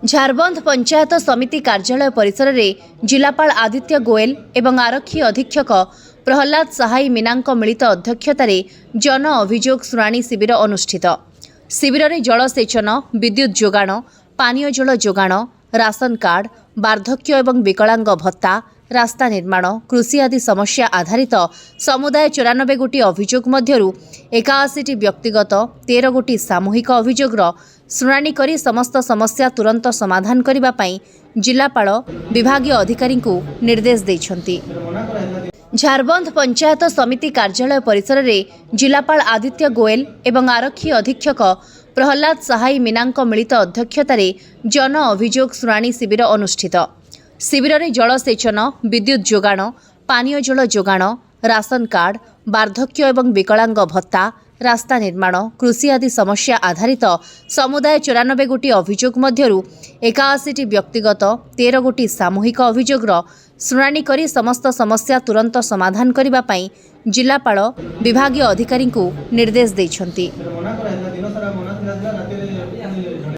झारबंद पंचायत समिति कार्यालय परिसर में जिलापाल आदित्य गोयल एवं आरक्षी अधीक्षक प्रहलाद सहाय मीना मिलित अध्यक्षतार जन अभियोग शुणाणी शिविर अनुष्ठित। शिविर में जलसेचन, विद्युत जोगाण, पानीय जल जोगाण, राशन कार्ड, वार्धक्य एवं विकलांग भत्ता, रास्ता निर्माण, कृषि आदि समस्या आधारित समुदाय 94 गोटी अभियोग मध्यरु 81 व्यक्तिगत 13 गोटी सामूहिक अभियोगर शुणाणी करी समस्त समस्या तुरंत समाधान करने पाई जिलापाल विभागीय अधिकारी को निर्देश देछंती। झारबंद पंचायत समिति कार्यालय परिसर में जिलापाल आदित्य गोयल एवं आरक्षी अधीक्षक प्रहलाद सहाय मीना मिलित अध्यक्षतार जन अभियोग शुणाणी शिविर अनुष्ठित। शिविर में जलसेचन, विद्युत जोगाण, पानीय जल जोगाण, राशन कार्ड, वार्धक्य एवं विकलांग भत्ता, रास्ता निर्माण, कृषि आदि समस्या आधारित समुदाय 94 गोटी अभियोग मध्यरु 81 व्यक्तिगत 13 गोटी सामूहिक अभियोगर शुणाणी करी समस्त समस्या तुरंत समाधान करने पाई जिलापाल विभागीय अधिकारी को निर्देश देछंती।